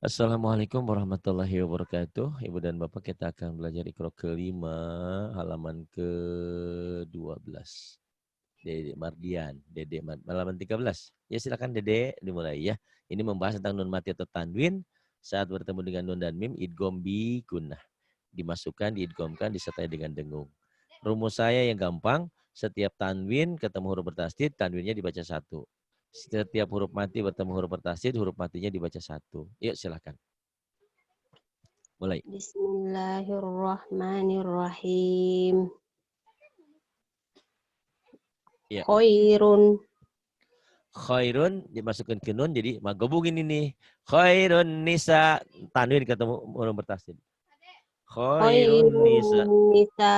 Assalamualaikum warahmatullahi wabarakatuh. Ibu dan Bapak, kita akan belajar Iqra kelima, halaman ke-12. Dede Mardian, halaman 13. Ya silakan Dede, dimulai ya. Ini membahas tentang nun mati atau tanwin saat bertemu dengan nun dan mim, idgham bi gunnah. Dimasukkan, diidghamkan, disertai dengan dengung. Rumus saya yang gampang, setiap tanwin ketemu huruf bertasydid, tanwinnya dibaca satu. Setiap huruf mati bertemu huruf bertasydid, huruf matinya dibaca satu. Yuk silakan. Mulai. Bismillahirrahmanirrahim. Ya. Khairun. Khairun dimasukkan ke nun jadi magobungin ini. Khairun nisa, tanwin ketemu huruf bertasydid. Khairun nisa. Khairun nisa.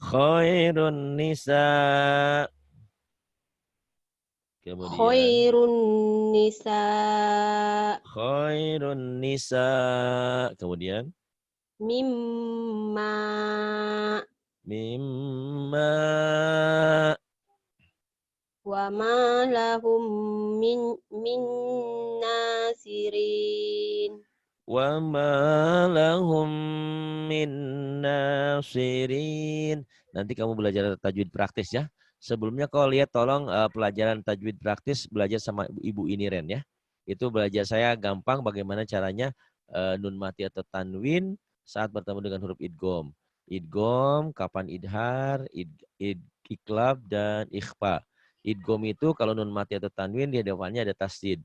Khairun nisa. Kemudian Khairun nisa. khairun nisa. Kemudian Mimma. mimma. Wa ma lahum min nasirin. Wa ma lahum min nasirin. Nanti kamu belajar tajwid praktis ya. Sebelumnya kau lihat tolong pelajaran tajwid praktis belajar sama Ibu Iniren ya. Itu belajar saya gampang bagaimana caranya nun mati atau tanwin saat bertemu dengan huruf idgham. Idgham, kapan idhar, iklab, dan ikhfa. Idgham itu kalau nun mati atau tanwin di depannya ada tasdid.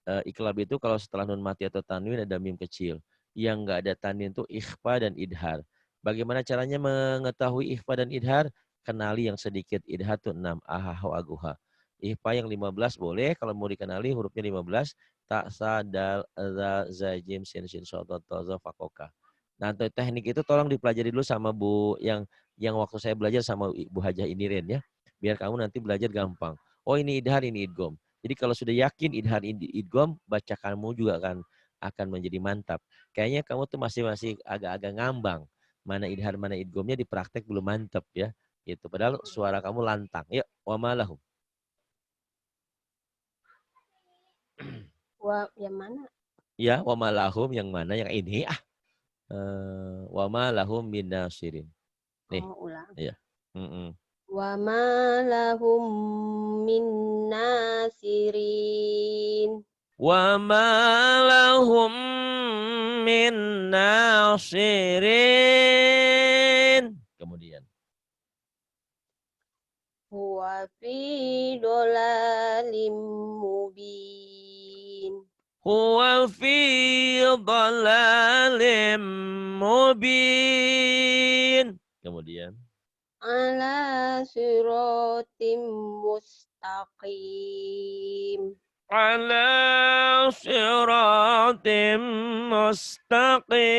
Iklab itu kalau setelah nun mati atau tanwin ada mim kecil. Yang enggak ada tanwin itu ikhfa dan idhar. Bagaimana caranya mengetahui ikhfa dan idhar? Kenali yang sedikit. Idhar itu 6. Ahahu aguha. Ikhfa yang 15 boleh. Kalau mau dikenali hurufnya 15. Tak, sa, dal, za, za, jim, sin, sin, sodot, toza, fakoka. Nah, teknik itu tolong dipelajari dulu sama Bu yang waktu saya belajar sama Bu Hajah Iniren ya. Biar kamu nanti belajar gampang. Oh ini idhar, ini idgham. Jadi kalau sudah yakin idhar idgham, baca kamu juga akan menjadi mantap. Kayaknya kamu tuh masih agak-agak ngambang. Mana idhar, mana idghamnya di praktek belum mantap ya. Gitu. Padahal suara kamu lantang. Yuk, wa malahum. Yang mana? Ya, wa malahum yang mana? Yang ini. Wa malahum min nasirin. Nih, Oh, ulang. ya. Mm-mm. Wa ma lahum min nasirin. Wa malahum min nasirin. Kemudian. Huwa fi dolalim mubin. Huwa fi dhalalim mubin. Kemudian. Ala siratim mustaqim. Ala siratim mustaqim.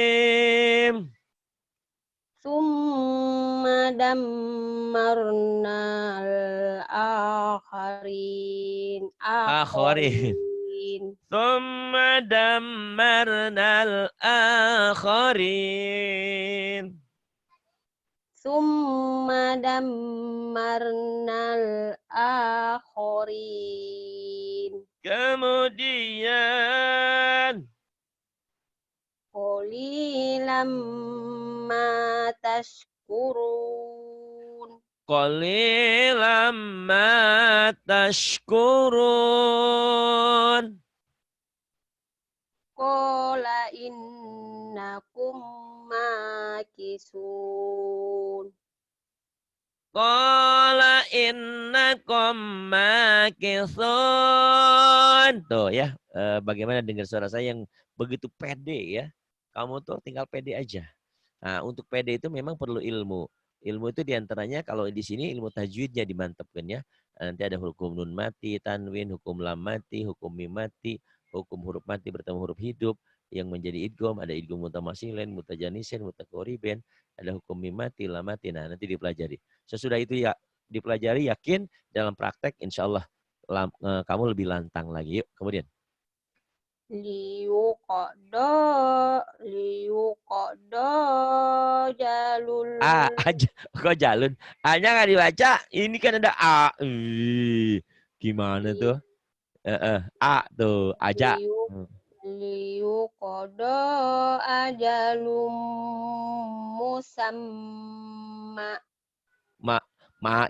Summa dammarna al-akharin. Akhirin. Akharin. Thumma dammarna al-akhirin. Summa dammarna al-akharin. Kemudian. Qalilam ma tashkurun. Qalilam ma tashkurun. Qala innakum makisun. Qala innakum makithun. Tuh ya, bagaimana dengar suara saya yang begitu pede ya. Kamu tuh tinggal pede aja. Nah, untuk pede itu memang perlu ilmu. Ilmu itu diantaranya kalau di sini ilmu tajwidnya dimantapkan ya. Nanti ada hukum nun mati, tanwin, hukum lam mati, hukum mim mati, hukum huruf mati bertemu huruf hidup yang menjadi idgham, ada idgham mutamasilin, mutajanisen, mutakoriben, ada hukum mim mati, lam mati. Nah, nanti dipelajari. Sesudah itu ya dipelajari, yakin dalam praktek insya Allah kamu lebih lantang lagi. Yuk, kemudian. Liyuqada jalul. A aja kok jalun. A-nya nggak dibaca. Ini kan ada A. Gimana tuh? A tuh aja. Liu Hmm. liyuqada ajalum musamma.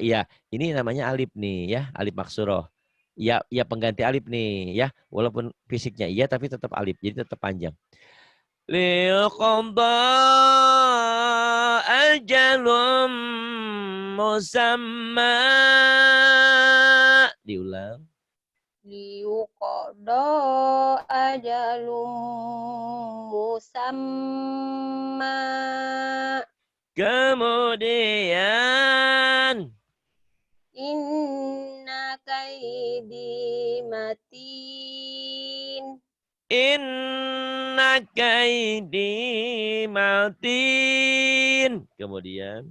Ya, ini namanya alif nih ya, alif maksuroh. Ya, ya pengganti alif nih ya, walaupun fisiknya iya tapi tetap alif, jadi tetap panjang. Liqadha ajalum musamma. Diulang. Liyuqada ajalum musamma. Kemudian Inna kaidi matin. inna kaidi matin. Kemudian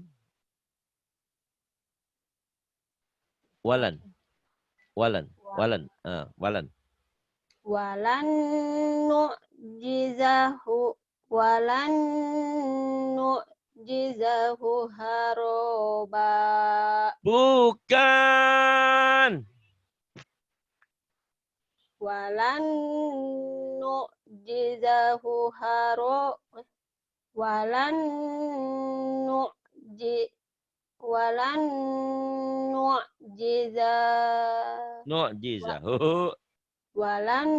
walan. Walan. Walan. Walan. Walan nu'jizahu walan nu'jizahu haroba. Bukan. Walan nu'jizahu walan nu'ji walan nu'jiza Nu'jizahu. walan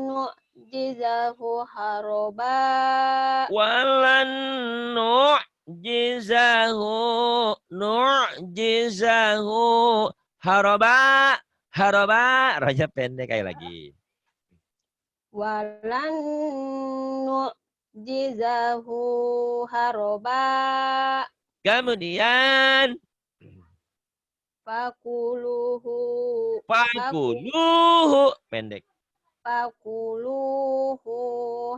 nu'jizahu haroba. Walan nu'jizahu haroba. Haroba. Roja pendek kayak lagi. Walan nu'jizahu haroba. Kemudian Fakuluhu pendek. fakuluhu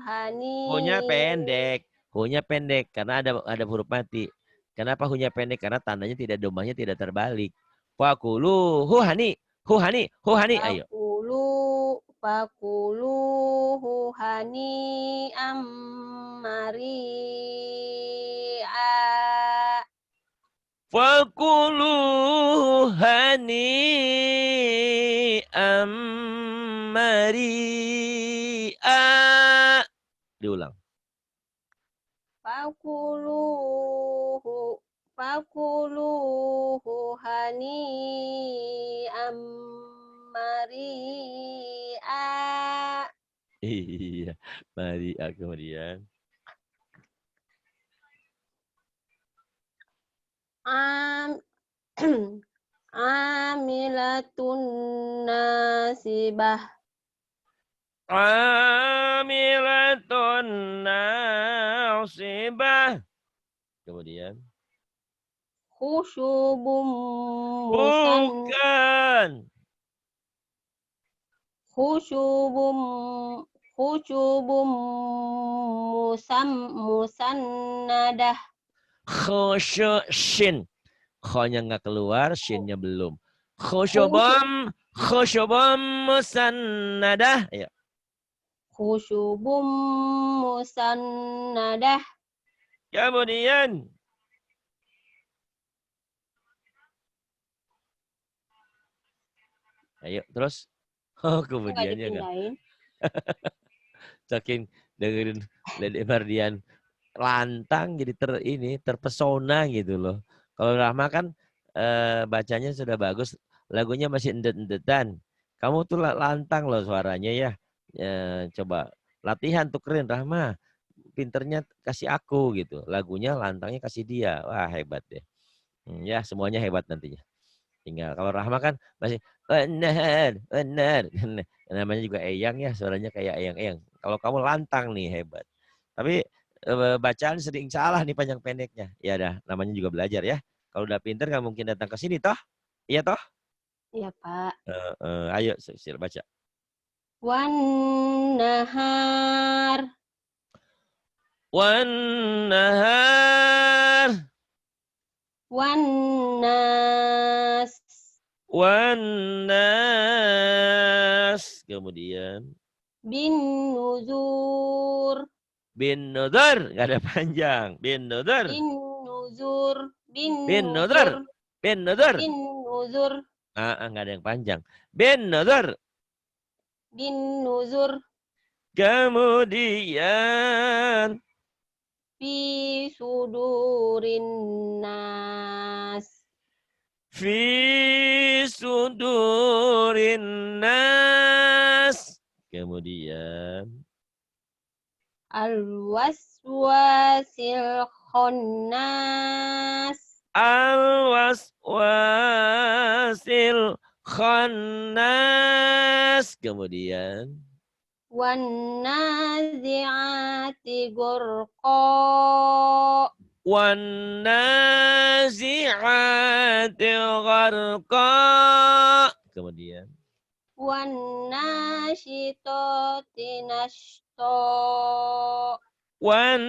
hani. Hunya pendek. Hunya pendek karena ada huruf mati. Kenapa hunya pendek? Karena tandanya tidak domahnya tidak terbalik. Fakuluhu hani. Huhani. Ayo. Fakuluhu hani mari'a. Fakuluhu hani mari'a. Diulang. Fakuluhu hani mari'a. Iya, mari'a kemudian. Amilatun nasibah. Amilatun nasibah. Kemudian. Khusyubum Bukan. musannadah. Khusyu' shin. Kho-nya nggak keluar, shin-nya belum. Khusyu- Khusyubum musannadah. Ayo. Khusyubum musannadah. Kemudian. Ayo terus. Oh, Enggak kemudiannya enggak. dipindahin. Saking dengerin Dede Mardian lantang jadi terpesona gitu loh. Kalau Rahma kan bacanya sudah bagus, lagunya masih endet-endetan. Kamu tuh lantang loh suaranya ya. Coba latihan tukerin Rahma. Pinternya kasih aku gitu. Lagunya lantangnya kasih dia. Wah, hebat deh. Ya, semuanya hebat nantinya. Tinggal kalau Rahma kan masih benar. Namanya juga Eyang ya, suaranya kayak Eyang-eyang. Kalau kamu lantang nih hebat. Tapi bacaan sering salah nih panjang pendeknya. Ya dah, namanya juga belajar ya. Kalau udah pinter nggak mungkin datang ke sini toh? Iya toh? Iya, Pak. Ayo sila baca. Wan nahar. Wan nahar. Wan nas. Wan nas. Kemudian Bin nuzur. bin nudhur, nggak ada panjang. Bin nudhur. Bin nuzur. Bin Bin nudhur. nuzur. Bin nudhur. Bin nuzur. Nggak ada yang panjang. Bin nudhur. Bin nuzur. Kemudian fi sudurin nas. fi sudurin nas. Kemudian Al-waswasil khannas. al-waswasil khannas. Kemudian Wan nazi'ati ghurqa. wan nazi'ati gharqa. Kemudian Wan nasyitati nashta. wan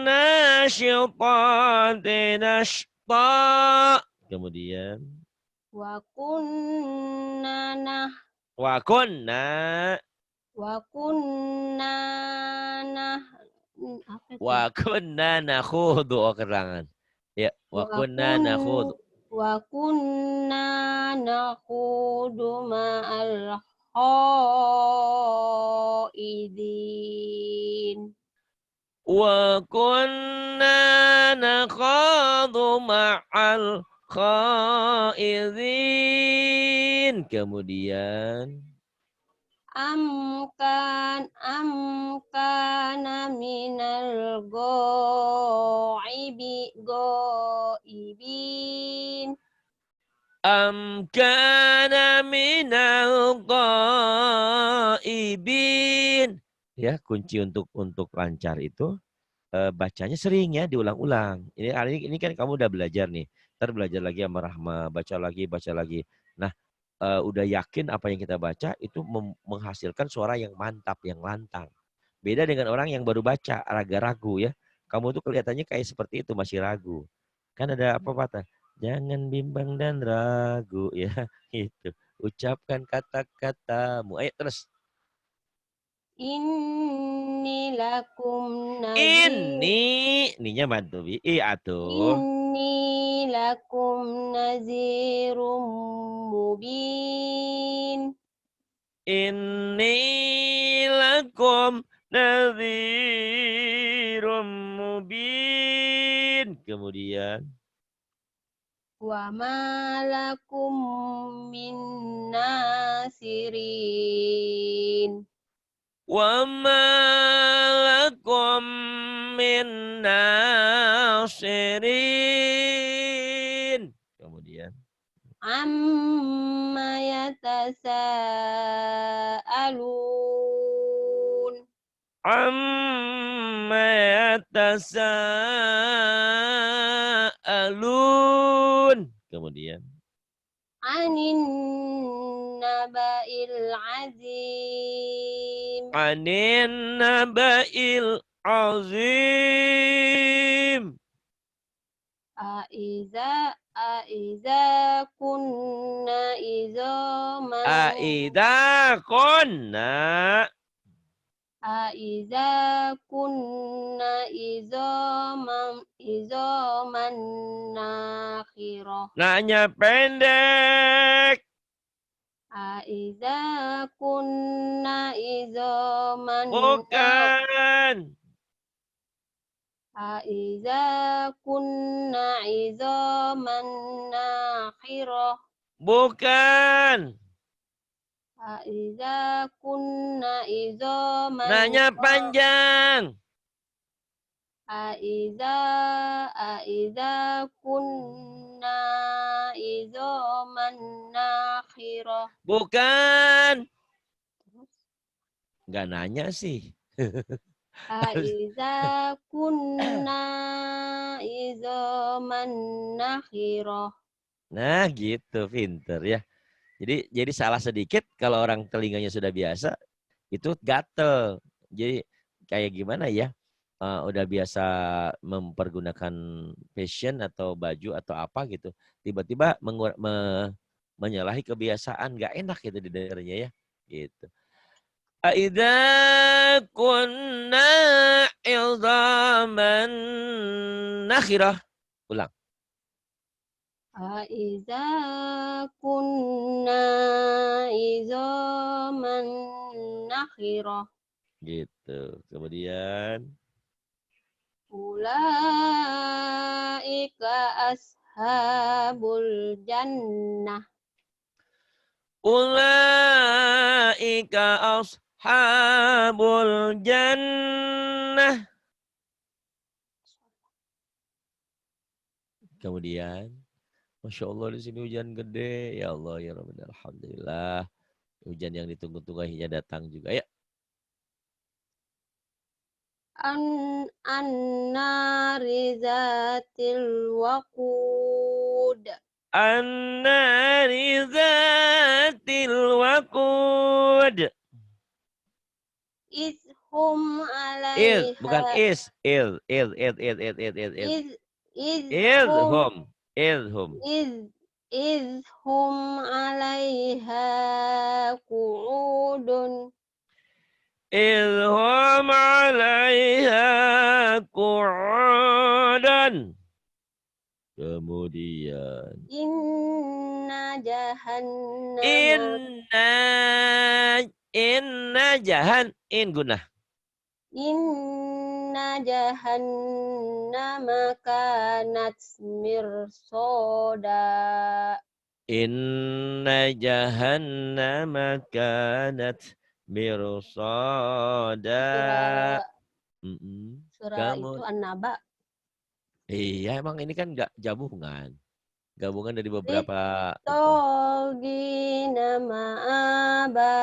nasyitati nashta. Kemudian Wa kunna nah wa kunna wa kunna nah apa itu? wa kunna nakhudhu keterangan. Ya, wa Wa kunna kun nakhudhu. wa kunna nakhudu ma'al khaidin. Wa kunna nakhudhu ma'al khaidin. Kemudian Amkana minal ghaibin. am kana minal ghaibin. Ya, kunci untuk lancar itu bacanya sering ya, diulang-ulang. Ini kan kamu udah belajar nih. Ntar belajar lagi sama Rahma, baca lagi, baca lagi. Nah, udah yakin apa yang kita baca itu menghasilkan suara yang mantap, yang lantang. Beda dengan orang yang baru baca, ragu ya. Kamu tuh kelihatannya kayak seperti itu, masih ragu. Kan ada apa patah? Jangan bimbang dan ragu ya. Itu. Ucapkan kata-katamu. Ayo terus. Inni lakum nazir. Ininya mantu bi. Atuh. Inni lakum nazirum mubin. Inni lakum nadhirum mubin. Kemudian Wa ma lakum min nasirin. wa ma lakum min nasirin. Kemudian Amma yatasaalun. amma yatasaalun. Kemudian Anin naba'il azim. anin naba'il azim. Aiza kunna izaman. Aida konna. Aiza kunna izaman nakhirah. Nanya pendek. Aiza kunna izaman. Bukan. Aiza kunna izaman nakhirah. Bukan. Aiza kunna izaman. Nanya panjang. Aiza kunna izaman nakhirah. Bukan. Nggak nanya sih. Aiza kunna izaman nakhirah. Nah gitu, pinter ya. Jadi salah sedikit kalau orang telinganya sudah biasa, itu gatel. Jadi kayak gimana ya? Udah biasa mempergunakan fashion atau baju atau apa gitu. Tiba-tiba menyalahi kebiasaan. Nggak enak gitu didengarnya ya. Gitu. Aidza kunna ilzaman nakhirah. Ulang. Aiza kunna izaman nakhirah. Gitu. Kemudian Ulaika ashabul jannah. ulaika ashabul jannah. Kemudian Masya Allah di sini hujan gede. Ya Allah ya Rabbi. Alhamdulillah. Hujan yang ditunggu-tunggu akhirnya datang juga. Ya. An-nari zatil waqud. An-nari zatil waqud. Izhum Bukan alaiha. is. Iz, izhum, Home. Home. iz, izhum alaiha qu'udun. Hum alaiha qu'udan. Kemudian Inna jahannama. inna in gunah. Inna jahannama kanat mirsoda. Inna jahannama kanat mirsada. Surah surah Kamu itu An-Naba. iya emang ini kan enggak gabungan. Gabungan dari beberapa itu. Litogina ma'aba.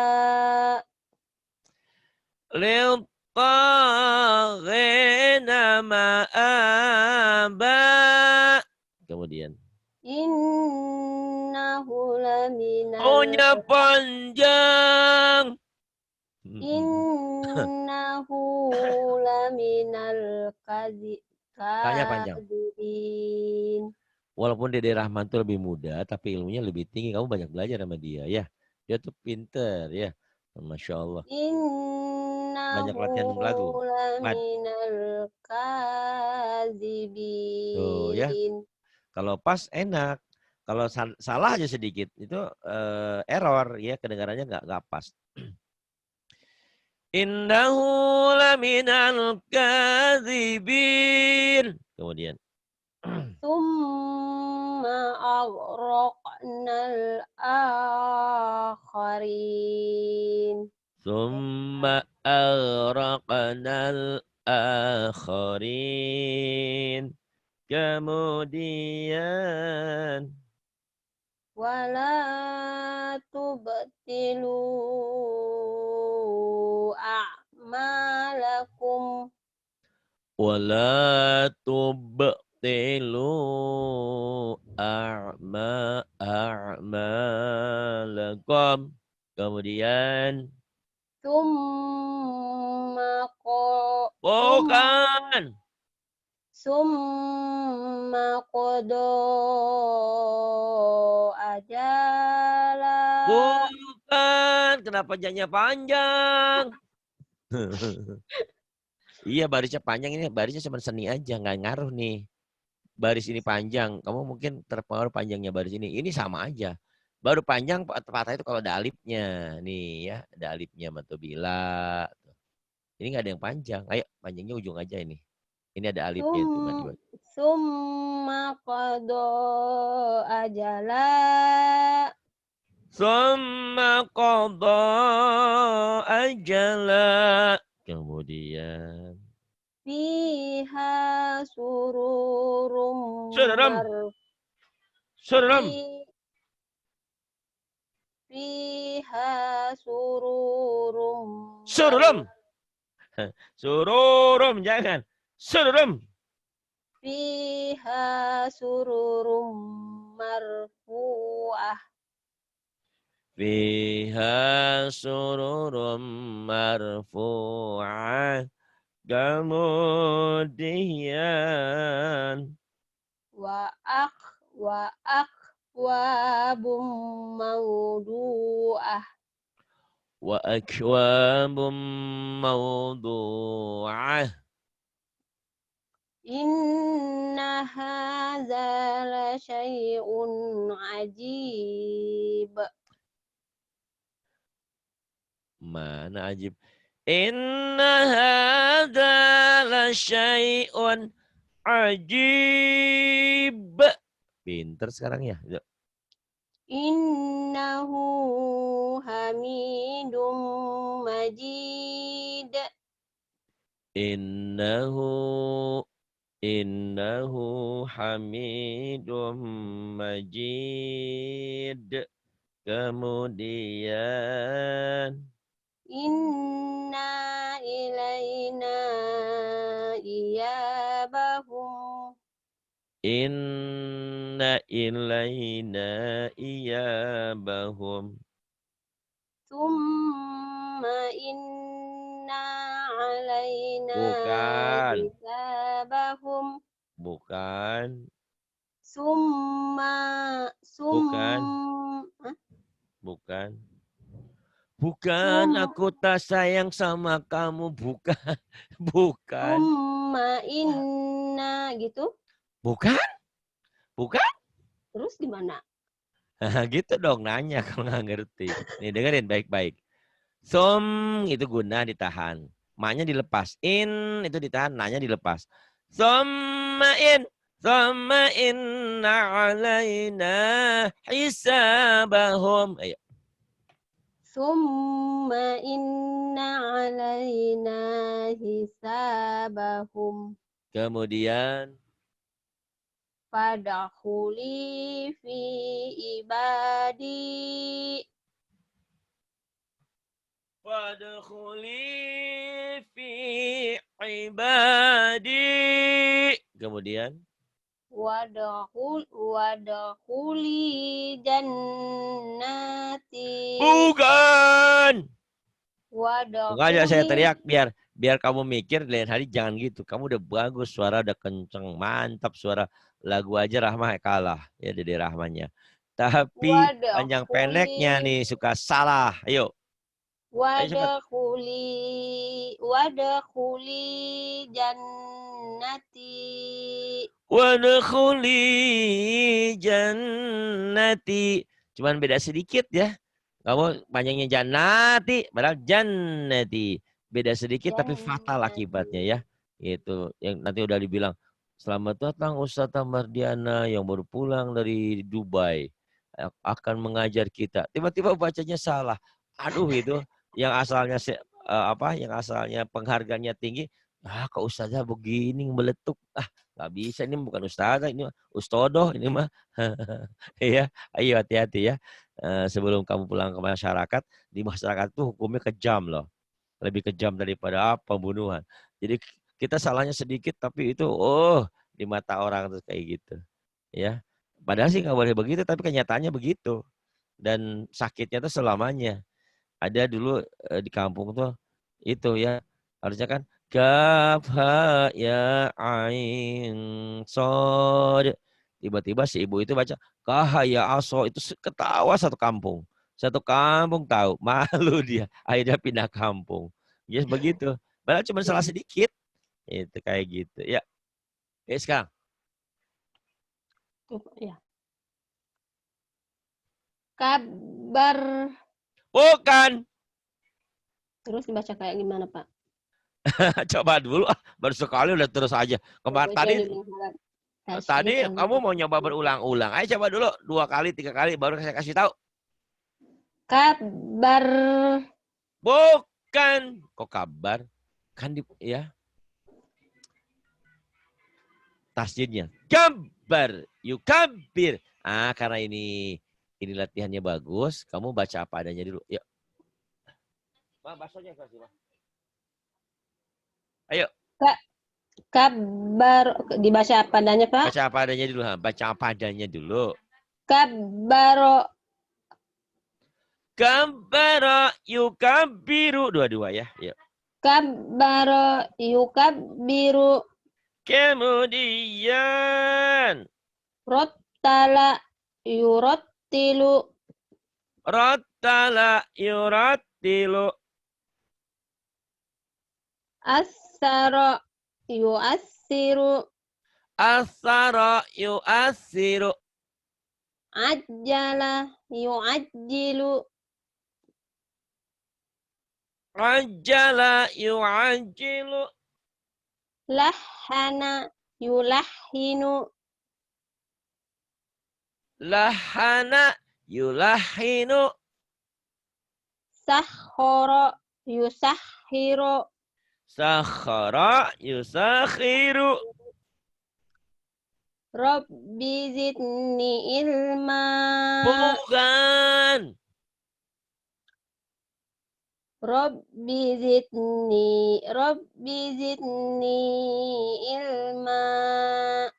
Liltaghina ma'aba. Kemudian Innahu laminal ohnya panjang. Innahu laminal Tanya panjang. kadibin. Walaupun Dede Rahman tuh lebih muda, tapi ilmunya lebih tinggi. Kamu banyak belajar sama dia, ya. Dia tuh pinter, ya. Masya Allah. Banyak Innahu latihan lagu. Mad. laminal Tuh, ya. kadibin. Kalau pas enak. Kalau salah aja sedikit, itu error, ya. Kedengarannya nggak pas. Innahu laminal kadhibin. Kemudian. Summa aghraqnal akharin. Summa aghraqnal akharin. Kemudian. Wala tubtilu a'malakum. Wala tubtilu a'malakum. Kemudian. Summa Bukan. Summa qada ajala. Bukan. Kenapa jadinya panjang? Iya barisnya panjang ini. Barisnya cuma seni aja. Nggak ngaruh nih. Baris ini panjang. Kamu mungkin terpengaruh panjangnya baris ini. Ini sama aja. Baru panjang patah itu kalau ada alifnya. Nih ya. Ada alifnya matubila. Ini nggak ada yang panjang. Ayo panjangnya ujung aja ini. Ini ada alifnya itu. Summa qada ajala. Summa qada ajala. Kemudian. Fiha sururum Suram. Fiha sururum Sururum jangan. Sururum. Fiha sururum marfu'ah. Fiha sururum marfu'ah. Kemudian. Wa akwabum mawdu'ah. Wa akwabum mawdu'ah. Inna hadza la syai'un ajib. Mana ajib? Inna hadza la syai'un ajib. Pinter sekarang ya. Innahu hamidum majid. Innahu hamidum majid. Kemudian Inna ilaina iyabahum. inna ilaina iyabahum. Summa inna alaina Bukan. hisabahum. Bukan. Summa Bukan. Hah? Bukan. Bukan, aku tak sayang sama kamu. Bukan. Bukan. Summa inna gitu. Bukan. Bukan. Terus gimana? Gitu dong nanya kalau nggak ngerti. Nih dengerin baik-baik. Som itu guna ditahan. Ma-nya dilepas. In itu ditahan, na-nya dilepas. Somma in. Somma inna alaina hisabahum. Ayo. Summa inna alaina hisabahum. Kemudian Fadakhuli fi ibadi. Fadkhuli fi ibadi. Kemudian Wadakhuli jannati. bukan. Makanya saya Wadakhuli. teriak biar kamu mikir lain hari jangan gitu. Kamu udah bagus, suara udah kenceng, mantap suara. Lagu aja Rahmah kalah ya Dede Rahmannya. Tapi panjang Wadakhuli. pendeknya nih suka salah. Ayo. Ayo cepat. Wadakhuli jannati. Wadkhuli jannati. Cuman beda sedikit ya. Kamu panjangnya jannati, padahal jannati. Beda sedikit tapi fatal akibatnya ya. Itu yang nanti udah dibilang, selamat datang Ustazah Mardiana yang baru pulang dari Dubai. Akan mengajar kita. Tiba-tiba bacanya salah. Aduh itu yang asalnya yang asalnya penghargaannya tinggi. Ah, kok Ustazah begini meletup. Ah, nggak bisa, ini bukan Ustazah, ini Ustodoh ini mah. Iya, ayo hati-hati ya. Sebelum kamu pulang ke masyarakat, di masyarakat itu hukumnya kejam loh. Lebih kejam daripada pembunuhan. Jadi kita salahnya sedikit tapi itu di mata orang terus kayak gitu. Ya. Padahal sih nggak boleh begitu tapi kenyataannya begitu. Dan sakitnya tuh selamanya. Ada dulu di kampung tuh itu ya harusnya kan kaf ha ya ain sod. Tiba-tiba si ibu itu baca kahaya aso, itu ketawa satu kampung. Satu kampung tahu, malu dia. Akhirnya pindah kampung. Ya begitu. Padahal cuma salah Ya. sedikit. Itu kayak gitu. Ya. Sekarang. Ya. Kabar. Bukan. Terus dibaca kayak gimana, Pak? Coba dulu. Baru sekali udah terus aja. Kemarin tadi kamu mau nyoba berulang-ulang. Ayo coba dulu 2 kali, 3 kali baru saya kasih tahu. Kabar. Bukan. Kok kabar? Kan ya. Tasjidnya. Kabar. Yukabir. Ah, karena ini latihannya bagus. Kamu baca apa adanya dulu. Yuk. Baksonya kasih, Ma. Ayo. Kabar. Dibaca apa adanya, Pak? Baca apa adanya dulu. Baca apa adanya dulu. Kabaro. Kabara yukabiru. Dua-dua ya. Yuk. Kabaro yukabiru. Kemudian. Rottala yurottilu. Rattala yurattilu. Assara yuassiru. Asara yuasiru. Ajjala yuajjilu. Ajjala yu'ajjilu. Lahana yulahhinu. Lahana yulahinu. Sakhara yusakhiru. Sakhara yusakhiru. Rabbi zidni ilma. Bukan. Rabbi zidni ilma.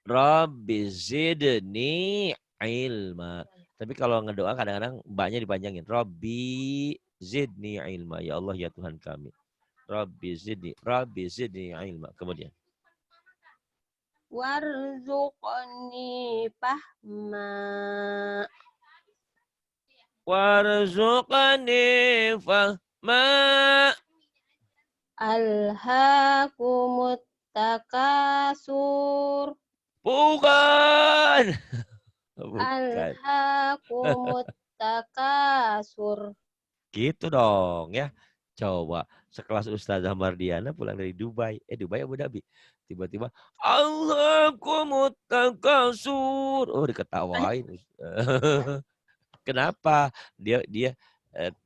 Rabbi zidni ilma. Tapi kalau ngedoa kadang-kadang mbaknya dipanjangin. Rabbi zidni ilma. Ya Allah ya Tuhan kami. Rabbi zidni ilma. Kemudian. Warzuqni fahma. Warzuqani fahma. Alhaakumut takasur. Bukan. Bukan. Alhaakumut takasur. Gitu dong ya. Coba sekelas Ustazah Mardiana pulang dari Dubai. Dubai Abu Dhabi. Tiba-tiba Allahummut takasur. Oh diketawain. Kenapa? Dia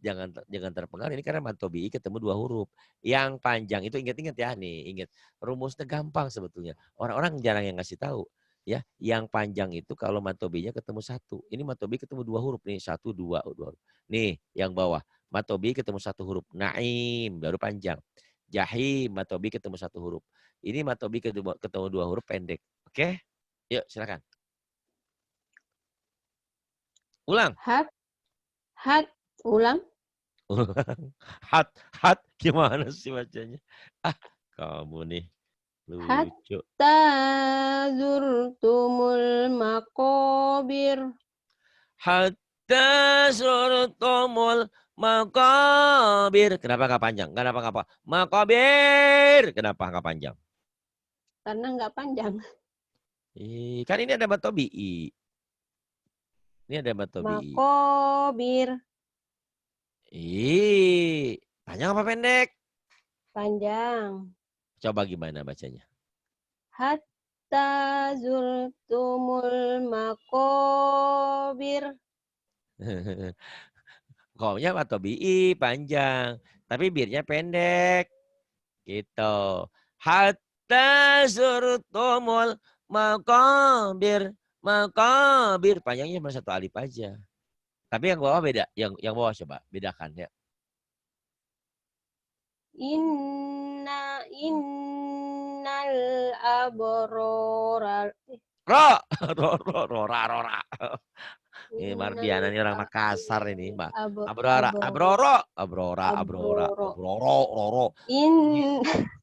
jangan terpengaruh ini karena matobi ketemu dua huruf. Yang panjang itu ingat-ingat ya nih, ingat. Rumusnya gampang sebetulnya. Orang-orang jarang yang ngasih tahu. Ya, yang panjang itu kalau matobinya ketemu satu. Ini matobi ketemu dua huruf nih, satu dua huruf. Nih, yang bawah. Matobi ketemu satu huruf. Naim baru panjang. Jahim matobi ketemu satu huruf. Ini matobi ketemu dua huruf pendek. Oke? Yuk, silakan. Ulang. Ulang. Hat gimana sih bacanya? Kamu nih lucu. Hatta zurtumul maqabir. Hatta zurtumul maqabir. Kenapa nggak panjang? Kenapa nggak apa? Maqabir. Kenapa nggak panjang? Karena nggak panjang. Kan ini ada matobi'i. Ini ada matobi'i. Maqabir. Panjang apa pendek? Panjang. Coba gimana bacanya? Hatta zurtumul maqabir. Komnya matobi'i panjang. Tapi birnya pendek. Gitu. Hatta zurtumul maqabir. Maqabir. Panjangnya cuma satu alif aja. Tapi yang bawah beda. Yang bawah coba bedakan ya. Innal abrora. Rora. Ini Mardiana ini orang Makassar ini, Mbak. Abrora. Roro.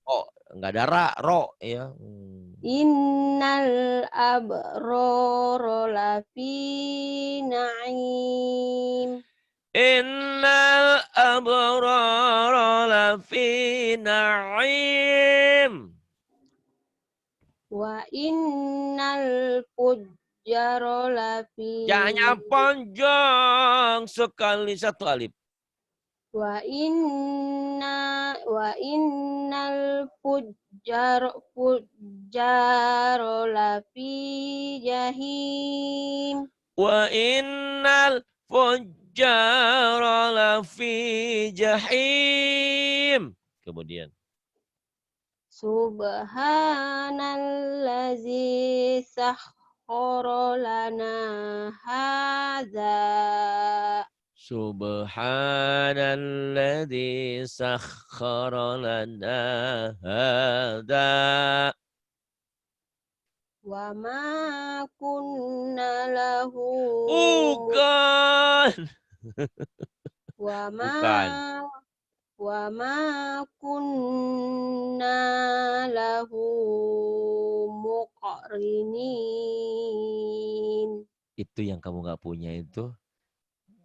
Oh, enggak ada ra, ro ya. Innal abrora lafi na'im. Innal abrara lafi na'im. Wa innal fujjara lafi. Jangan panjang sekali satu alif. Wa innal fujjara lafi jahim. Wa innal fujjara lafi jahim. Kemudian. Subhanallazi sakhkhara lana hadza. Subhanalladzi sakhkhara lana hadza. Wa ma kunna lahu. Bukan. Wa ma kunna lahu muqrinin. Itu yang kamu nggak punya itu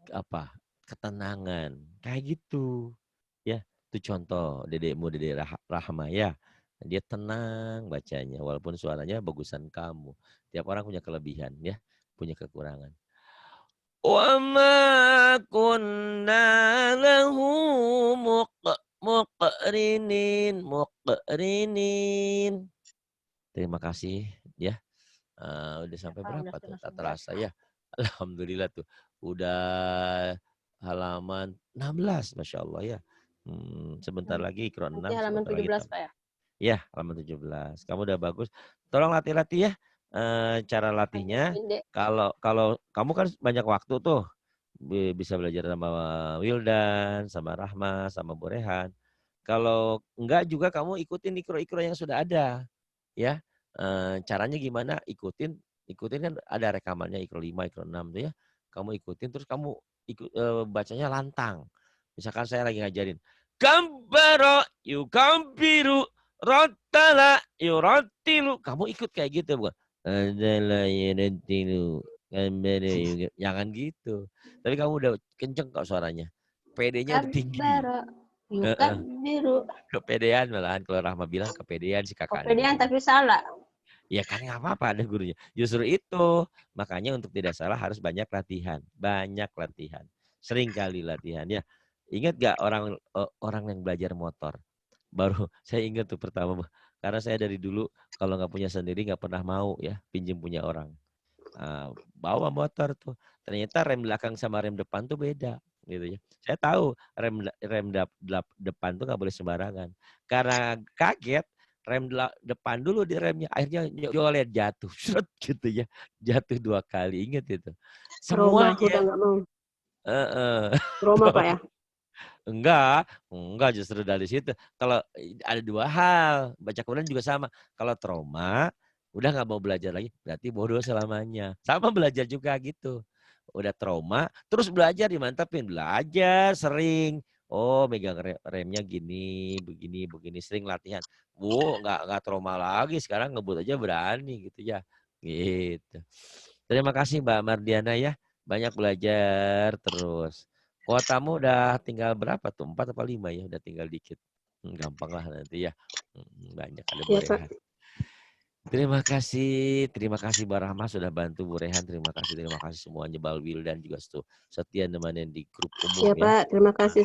apa? Ketenangan. Kayak gitu. Ya, itu contoh dedekmu, Dedek Rahma ya. Dia tenang bacanya walaupun suaranya bagusan kamu. Tiap orang punya kelebihan ya, punya kekurangan. Wa ma kunna lahu muqrinin, muqrinin. Terima kasih ya. Udah sampai Pak, udah berapa tuh? setengah Tak 11, terasa Pak. ya. Alhamdulillah tuh. Udah halaman 16, Masya Allah ya. Sebentar lagi Iqra Nanti 6, halaman sebentar lagi 17, Pak ya. ya, halaman 17. Kamu udah bagus. Tolong latih-latih ya. Cara latihnya, Ajarin, Dek. kalau kalau kamu kan banyak waktu tuh. Bisa belajar sama Wildan, sama Rahma, sama Bu Rehan. Kalau enggak juga kamu ikutin ikro-ikro yang sudah ada. Ya, caranya gimana? Ikutin kan ada rekamannya ikro 5, ikro 6 tuh ya. Kamu ikutin terus kamu bacanya lantang. Misalkan saya lagi ngajarin, Gambaro yukambiru rotala yurotilu. Kamu ikut kayak gitu, bukan? Adalah yurotilu. Jangan gitu. Tapi kamu udah kenceng kok suaranya. PD-nya udah tinggi. Kabbara. Yukabbiru. Kepedean malahan kalau Rahma bilang kepedean si kakaknya Kepedean gitu. tapi salah. Ya kan nggak apa-apa ada gurunya. Justru itu makanya untuk tidak salah harus banyak latihan, banyak latihan, sering kali latihan ya. Ingat gak orang yang belajar motor? Baru saya ingat tuh pertama karena saya dari dulu kalau nggak punya sendiri nggak pernah mau ya pinjem punya orang. Bawa motor tuh ternyata rem belakang sama rem depan tuh beda gitu ya. Saya tahu rem depan tuh nggak boleh sembarangan. Karena kaget depan dulu di remnya, akhirnya jolet jatuh, seret gitu ya, jatuh 2 kali, inget itu. Trauma, Semuanya udah nggak mau. heeh, Trauma, Pak ya. enggak justru dari situ. Kalau ada 2 hal, baca Quran juga sama. Kalau trauma, udah nggak mau belajar lagi, berarti bodoh selamanya. Sama belajar juga gitu. Udah trauma, terus belajar dimantapin, belajar sering. Oh, megang remnya gini, begini, begini, sering latihan. Nggak trauma lagi, sekarang ngebut aja berani gitu ya. Gitu. Terima kasih Mbak Mardiana ya, banyak belajar terus. Kuotamu udah tinggal berapa tuh? 4 apa 5 ya? Udah tinggal dikit. Gampang lah nanti ya. Banyak ada Bu Iya, Pak. Rehan. Terima kasih Mbak Rahma sudah bantu Bu Rehan. Terima kasih semuanya Balwil dan juga setia nemenin di grup umum Iya, ya. Pak. Terima kasih.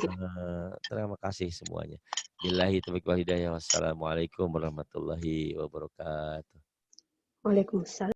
Terima kasih semuanya. Billahi taufiq wal hidayah. Wassalamualaikum warahmatullahi wabarakatuh. Waalaikumsalam.